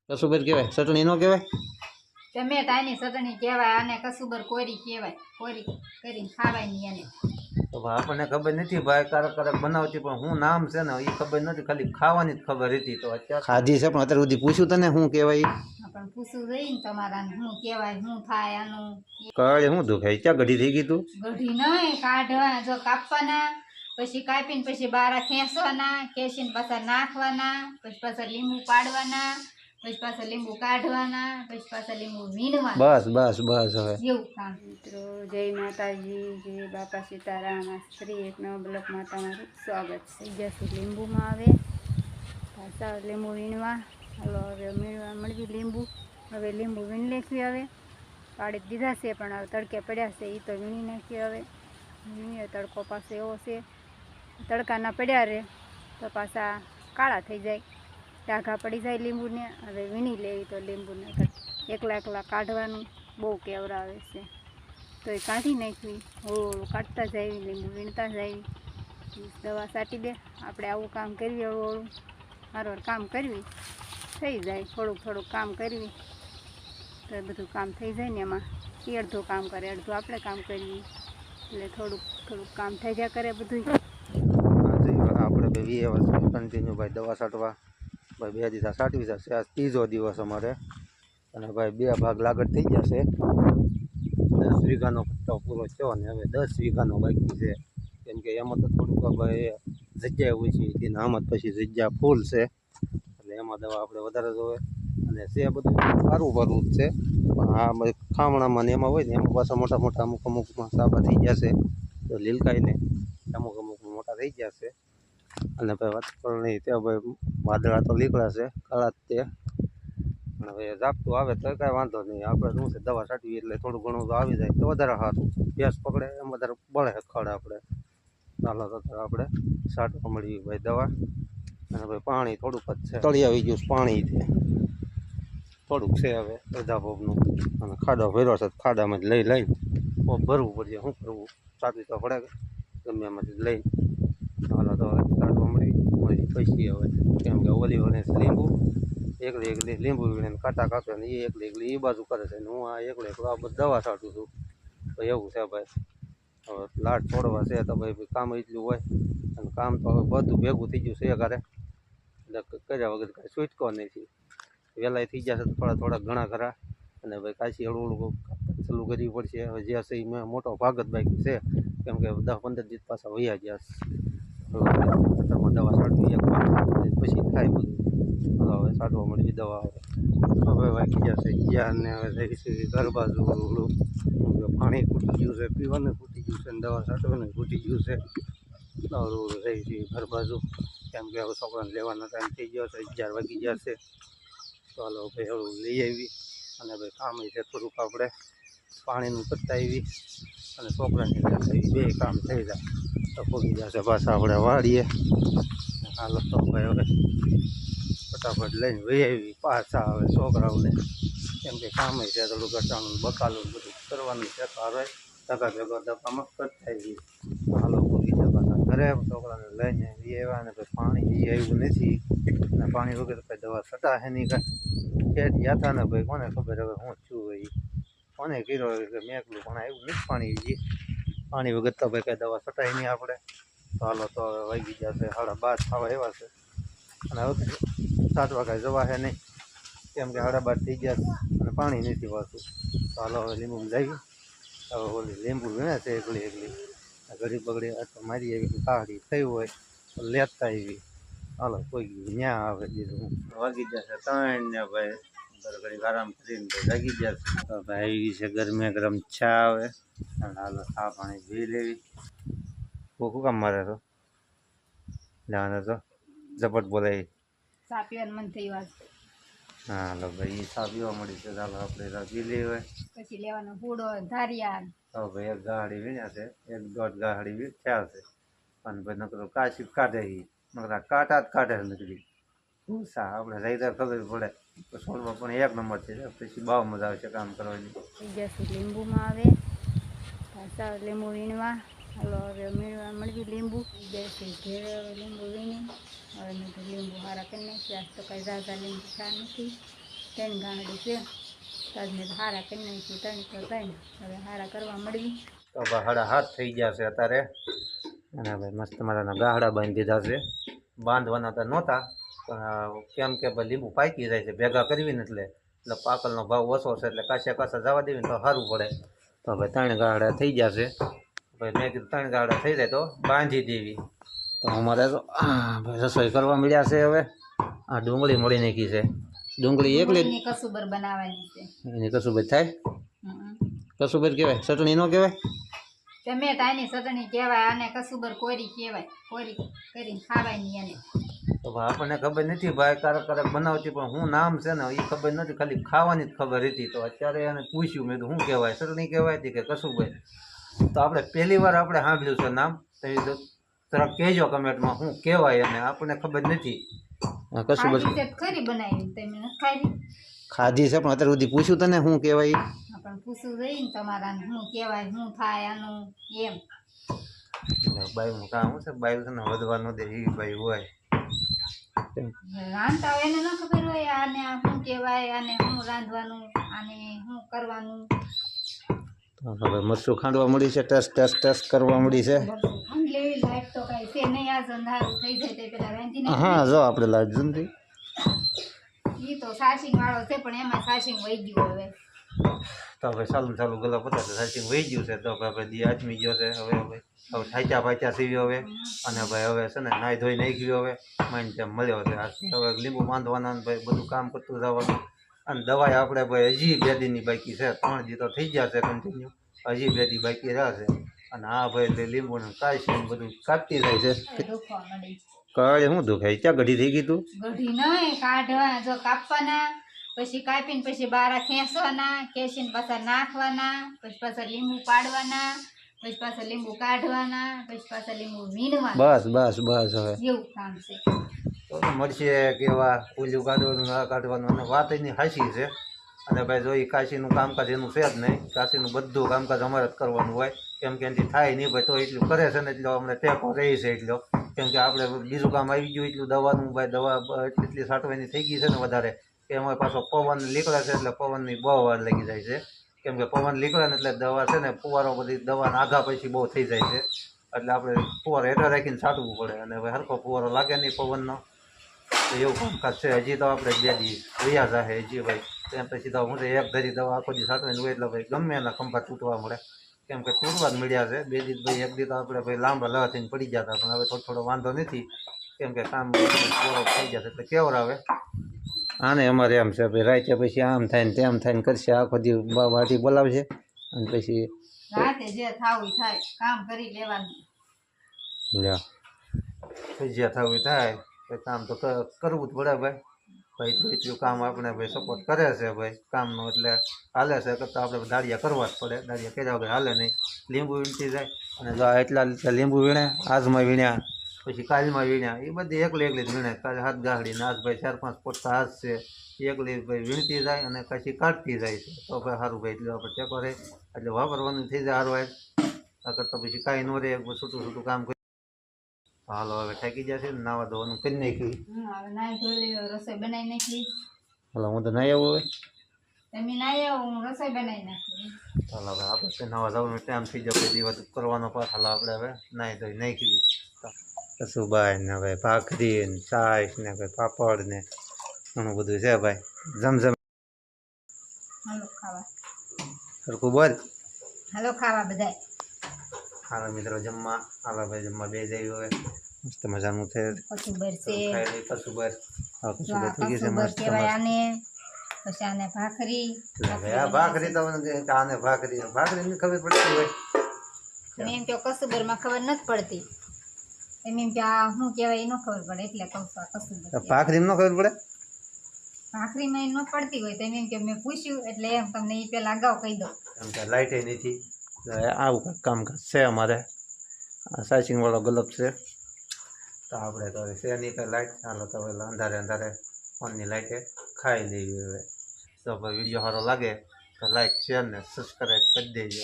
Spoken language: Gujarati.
કસુબર કહેવાય, ચટણી નો કહેવાય. ટમેટાની ચટણી કહેવાય અને કસુબર કોરી કહેવાય. કોરી કરીને ખાવાય નહીં એને. તો આપણને ખબર નથી ભાઈ, કારક કારક બનાવતી, પણ હું નામ છે ને એ ખબર નથી, ખાલી ખાવાની જ ખબર હતી. તો અત્યારે ખાધી છે પણ અત્યાર સુધી પૂછ્યું તને શું કહેવાય. પણ પૂછવું જોઈએ ને તમારા શું કહેવાય, શું થાય આનું. કાળે શું દુખાય, ક્યાં ગઢી થઈ ગઈ તું? ગઢી નહીં, કાઢવા જો કાપવાના, પછી કાપીને પછી બારા ખેંચવાના, ખેંચીને પાછા નાખવાના, પછી પાછા લીંબુ પાડવાના, પછી પાછા લીંબુ કાઢવાના, પછી પાછા લીંબુ વીણવાના. બસ બસ બસ હવે એવું કામ. મિત્રો જય માતાજી, જય બાપા સીતારામ. સ્ત્રી એક નવા બ્લોકમાં તમારું સ્વાગત છે. જ્યાંથી લીંબુમાં આવે પાછા લીંબુ વીણવા. હાલો હવે વીણવા મળવી લીંબુ. હવે લીંબુ વીણ લેખવી. હવે પાડી દીધા છે પણ હવે તડકે પડ્યા છે, એ તો વીણી નાખીએ. હવે વીણીએ તડકો પાછો એવો છે, તડકાના પડ્યા રહે તો પાછા કાળા થઈ જાય, ડાઘા પડી જાય લીંબુને. હવે વીણી લેવી તો લીંબુને એકલા એકલા કાઢવાનું બહુ કેવરાવે છે, તો એ કાઢી નાખવી. હળવું કાઢતા જાય, લીંબુ વીણતા જાય. દવા છાંટી દે. આપણે આવું કામ કરવી, હળવું હળવું વારવાર કામ કરવી, થઈ જાય. થોડુંક થોડુંક કામ કરવી તો એ બધું કામ થઈ જાય ને. એમાં એ અડધું કામ કરે, અડધું આપણે કામ કરવી, એટલે થોડુંક થોડુંક કામ થઈ જાય કરે બધું. આપણે ભાઈ 20 વર્ષ કન્ટિન્યુ ભાઈ દવા છાંટવા. ભાઈ 2 દિવસ છાંટવી જશે, આ 3જો દિવસ અમારે. અને ભાઈ 2 ભાગ લાગત થઈ જશે. 10 વીઘાનો પટ્ટો પૂરો થયો ને હવે 10 વીઘાનો બાકી છે. કેમ કે એમાં તો થોડુંક ભાઈ જગ્યા ઓછી હતી ને આમાં પછી જગ્યા ફૂલ છે, એટલે એમાં દવા આપણે વધારે જોવે. અને છે બધું સારું ભરવું જ છે, પણ આ ખામણામાં ને એમાં હોય ને એમાં પાછા મોટા મોટા અમુક અમુકમાં સાબા થઈ જશે, તો લીલકાઈ ને અમુક અમુક મોટા થઈ જશે. અને ભાઈ વાત પણ નહીં, ત્યાં ભાઈ વાદળા તો નીકળ્યા છે, કાળા જ તે. પણ હવે ઝાપટું આવે તો કાંઈ વાંધો નહીં. આપણે શું છે, દવા છાંટવી એટલે થોડું ઘણું તો આવી જાય તો વધારે સારું. ભેંસ પકડે એમ વધારે બળે ખડ આપણે. ચાલો તો આપણે છાંટવા મળીએ ભાઈ દવા. અને ભાઈ પાણી થોડુંક જ છે, તળી આવી ગયું પાણી છે થોડુંક છે હવે અડધા પગનું. અને ખાડો ભર્યો છે, ખાડામાં જ લઈને પગ ભરવું પડશે. શું કરવું, છાંટવી તો પડે ગમે એમાંથી લઈને. હાલો તો હવે છાંટવા મળી પછી હવે, કેમ કે ઓલી વને લીંબુ એકલી લીંબુ વીણીને કાંટા કાપે ને એ એકલી એ બાજુ કરે છે ને હું આ એકલો આ બધું દવા છાંટું છું. તો એવું છે ભાઈ. હવે લાટ છોડવા છે તો ભાઈ કામ એટલું હોય, અને કામ તો હવે બધું ભેગું થઈ ગયું છે ઘરે, એટલે કર્યા વગર કાંઈ છૂટકો નથી. વહેલાય થઈ જશે તો થોડા થોડા ઘણા ખરા. અને ભાઈ કાશી હળવું હળવું ચાલુ કરવી પડશે. હવે જે છે એ મોટો ભાગ જ બાકી છે, કેમ કે 10-15 દિવસ પાછા વયા ગયા. દવા છાંટવી એક પછી થાય બધું. હવે છાંટવા મળી દવા. હવે વાગી જશે ને હવે જઈશું ઘર બાજુ. પાણી ફૂટી ગયું છે, પીવાનું ફૂટી ગયું છે, દવા છાંટવાનું ફૂટી ગયું છે. જઈશું ઘર બાજુ, કેમ કે હવે છોકરાને લેવાનો ટાઈમ થઈ ગયો છે, 11 વાગી જશે. તો હાલો ભાઈ હળવું લઈ આવી. અને ભાઈ કામ છે થોડુંક આપણે પાણીનું કરતા આવી અને છોકરાની કરતા બે કામ થઈ જાય તો પગી જશે પાછા આપણે વાળીએ. હાલો તો ભાઈ હવે ફટાફટ લઈને વહી આવી પાછા હવે છોકરાઓને, કેમ કે કામ છે થોડું ઘટાનું બકાલું બધું કરવાનું છે. તો હવે ધગા ભેગો દબામાં કરતા આવી. હાલો પગી જાય પાછા ઘરે. છોકરાને લઈને વી આવ્યા અને ભાઈ પાણી એ આવ્યું નથી, અને પાણી વગર કંઈ દવા છટાશે નહીં કાંઈ. ખેત ગયા હતા ને ભાઈ, કોને ખબર હવે શું થયું હોય. કોને કર્યો કે મેં એકલું પણ આવ્યું નથી પાણી. પાણી વગર તો ભાઈ કંઈ દવા છટાય નહીં આપણે. તો હાલો તો હવે વાગી જશે 12:30 થવા એવા છે. અને હવે છાંટવા કાંઈ જવા છે નહીં, કેમ કે 12:30 થઈ ગયા અને પાણી નથી પાછું. તો હાલો હવે લીંબુ જઈએ. હવે ઓલી લીંબુ વીણે છે એકલી ઘડી બગડી તો મારી એવી કાળી થઈ હોય તો લેતા આવી. હાલો કોઈ ન્યા આવે દીધું વાગી જશે 3 ને ભાઈ ઘડી આરામ કરીને જાગી જશે. તો ભાઈ આવી છે ગરમે ગરમ ચા આવે. અને હાલો ચા પાણી પી લેવી. શું કામ મારે તો લેવાના તો ઝપટ બોલાય. ચા પીવાનું મન થઈ વાત. હા હાલો ભાઈ ચા પીવા મળી છે. ચાલો આપણે ચા પી લઈએ. પછી લેવાનો હુડો ધારિયા. તો ભાઈ એક ગાડી વીણ્યા છે, 1-1.5 ગાડી થયા છે. અને ભાઈ નકરો કાશી કાઢે નકરા કાંટા જ કાઢે નકરી ભૂસા. આપણે રહી ખબર પડે તો છોડવા પણ એક નંબર છે. પછી બહુ મજા આવે છે કામ કરવાની. લીંબુમાં આવે પાછા લીંબુ વીણવા. હાલો હવે વીણવા મળવી લીંબુ. બેસી ઘેરે લીંબુ વીણી. હવે મેં તો લીંબુ સારા કરી નાખ્યા. તો કાંઈ ઝાઝા લીંબુ થયા નથી. ત્રણ ગાંગડી છે તાજને હારા કરી નાખી ત્રણ તો ત્રણ હવે હારા કરવા મળવી તો ભાઈ 7:30 થઈ ગયા છે અત્યારે અને ભાઈ મસ્ત મજાના ગાહડા બાંધી દીધા છે બાંધવાના તો નહોતા પણ કેમ કે ભાઈ લીંબુ પાકી જાય છે ભેગા કરવી ને એટલે પાકલનો ભાવ ઓછો છે એટલે કાશે જવા દેવી ને તો સારું પડે તો ભાઈ 3 ગાહડા થઈ ગયા છે ભાઈ મેં કીધું 3 ગાહડા થઈ જાય તો બાંધી દેવી તો અમારે તો ભાઈ રસોઈ કરવા મળ્યા છે હવે આ ડુંગળી મળી નાખી છે ડુંગળી એકલી એની કસુબર બનાવવાની છે એની કસુબર થાય કસુબર કહેવાય ચટણી ન કહેવાય ટમેટાની ચટણી કહેવાય આને કસુબર કોરી કહેવાય કોરી કરીને ખાવાની એને તો ભાઈ આપણને ખબર નથી ભાઈ ક્યારેક બનાવતી પણ હું નામ છે ને એ ખબર નથી ખાલી ખાવાની જ ખબર હતી તો અત્યારે એને પૂછ્યું મેં શું કહેવાય ચટણી કહેવાય હતી કે કસુબર તો આપણે પહેલી વાર આપણે સાંભળ્યું છે નામ તો તરફ કહેજો કમેન્ટમાં શું કહેવાય અને આપણને ખબર નથી કસુબર ખરી બનાવી તમે ખાઈ ખાધી છે પણ અત્યારે સુધી પૂછ્યું તને શું કહેવાય પણ પૂછવું જોઈએ ને તમારા શું કહેવાય શું થાય આનું એમ બાઈનું કામ છે બાઈ છે ને વધવા ન દે એવી બાઈ હોય રાંધતા હોય એને ન ખબર હોય આને શું કહેવાય આને શું રાંધવાનું આને શું કરવાનું હવે મરચું ખાંડવા મળી છે ટેસ્ટ કરવા મળી છે લેવી લાઈટ તો કઈ છે નહીં આ અંધારું થઈ જાય તે પેલા રાંધીને હા જો આપણે લાઈટ જોઈ ઈ તો સાસિંગ વાળો છે પણ એમાં સાસિંગ વહી ગયું હવે તો હવે ચાલુ ગલા પતા સાચી વહી ગયું છે તો આપણે દી આચમી ગયો છે હવે ઠાચ્યા પાચ્યા સીવ્યો હવે અને ભાઈ હવે છે ને નાહી ધોઈ નાખ્યું હવે માઇન્ડ તેમ મળ્યો છે હવે લીંબુ બાંધવાના ભાઈ બધું કામ કરતું જવાનું અને દવાઈ આપણે ભાઈ હજી 2 દીની બાકી છે 3 દી તો થઈ ગયા છે કન્ટિન્યુ હજી 2 દી બાકી રહ્યા છે અને આ ભાઈ લીંબુને કાશી બધું કાપતી જાય છે કાળે શું દુખાય ક્યાં ગઢી થઈ ગઈ તું ગઢી નહીં કાઢવા જો કાપવાના પછી કાપીને પછી બારા ખેંચવાના ખેંચીને પાછા નાખવાના પછી પાછા લીંબુ પાડવાના પછી પાછા લીંબુ કાઢવાના પછી પાછા લીંબુ વીણવાના બસ હવે એવું કામ છે તો મળશે કેવા ફૂલ્યું કાઢવાનું આ કાઢવાનું અને વાત એની હાસી છે અને ભાઈ જો એ કાશીનું કામકાજ એનું છે જ નહીં કાશીનું બધું કામકાજ અમારે જ કરવાનું હોય કેમ કે એનાથી થાય નહીં ભાઈ તો એટલું કરે છે ને એટલો અમને ટેકો રહી છે એટલો કેમ કે આપણે બીજું કામ આવી ગયું એટલું દવાનું ભાઈ દવા એટલી છાંટવાની થઈ ગઈ છે ને વધારે કે એમાં પાછો પવન નીકળે છે એટલે પવનની બહુ વાર લાગી જાય છે કેમ કે પવન નીકળે ને એટલે દવા છે ને ફુવારો બધી દવાના આઘા પછી બહુ થઈ જાય છે એટલે આપણે ફુવારો હેઠળ રાખીને છાંટવું પડે અને હવે હરખો ફુવારો લાગે નહીં પવનનો તો એવું કામકાજ છે હજી તો આપણે 2 દી વયા જાહે હજી ભાઈ એમ પછી તો હું એક ધરી દવા આખો દી છાંટવાની હોય એટલે ભાઈ ગમે એના ખંભા તૂટવા મળે કેમ કે તૂટવા જ મળ્યા છે 2 દી ભાઈ 1 દી તો આપણે ભાઈ લાંબા લવા થઈને પડી ગયા હતા પણ હવે થોડો વાંધો નથી કેમ કે કામ પૂરો થઈ જશે એટલે કેવર આવે આને અમારે એમ છે ભાઈ રાતે પછી આમ થાય ને તેમ થાય ને કરશે આખો દી વાટી બોલાવશે અને પછી રાતે જે થાવું થાય કામ કરી લેવાનું જે થવું થાય એ કામ તો કરવું જ પડે ભાઈ એટલું કામ આપણે ભાઈ સપોર્ટ કરે છે ભાઈ કામનું એટલે હાલે છે કરતાં આપણે દાળિયા કરવા જ પડે દાળિયા કર્યા વગર હાલે નહીં લીંબુ વીણતી જાય અને જો એટલા લીંબુ વીણે આજમાં વીણ્યા પછી કાલમાં વીણ્યા એ બધી એકલી જ વીણે કાલે હાથ ગાહડીને આજ ભાઈ 4-5 પોતા હાથ છે એકલી ભાઈ વીણતી જાય અને પછી કાઢતી જાય છે તો ભાઈ સારું ભાઈ એટલે આપણે ટેકો રહે એટલે વાપરવાનું થઈ જાય સારું હોય આ કરતાં પછી કાંઈ ન રહે છૂટું કામ કરી હાલો હવે થાકી જશે ને નાવા ધોવાનું કરી નાખ્યું હવે નાઈ ધોઈ રસોઈ બનાવી નાખી હાલો હું તો નાઈ આવું હવે તમે નાઈ આવો હું રસોઈ બનાવી નાખી હાલો હવે આપણે નાવા જવાનું ટાઈમ થઈ જાય દિવસ કરવાનો પાછ હાલો આપણે હવે નાઈ ધોઈ નાખી કસુભાઈ ને ભાઈ ભાખરી ને છાશ ને ભાઈ પાપડ ને ઘણું બધું છે ભાઈ જમજમ હાલો ખાવા સરખું બોલ હાલો ખાવા બધાય હાલો મિત્રો જમવા હાલો ભાઈ જમવા બે જઈ હવે મસ્ત મજાનું છે કસુબર છે કસુબર હા કસુબર થઈ ગઈ છે મસ્ત કહેવાય આને પછી આને ભાખરી આ ભાખરી તો આને ભાખરી ની ખબર પડતી હોય એમ કે કસુબરમાં ખબર નથી પડતી એમ કે આ શું કહેવાય એ ન ખબર પડે એટલે કહું છું આ કસુબર ભાખરી ન ખબર પડે ભાખરીમાં એ ન પડતી હોય તો એમ કે મેં પૂછ્યું એટલે એમ તમને એ પેલા અગાઉ કહી દઉં કેમ કે લાઇટ નથી આવું કંઈક કામકાજ છે અમારે સાચિંગ વાળો ગલપ છે તો આપણે તો છે નહીં કંઈ લાઇટ ચાલો તો હવે અંધારે ફોનની લાઇટે ખાઈ લેવી હવે તો ભાઈ વિડીયો સારો લાગે તો લાઇક શેર ને સબસ્ક્રાઈબ કરી દેજો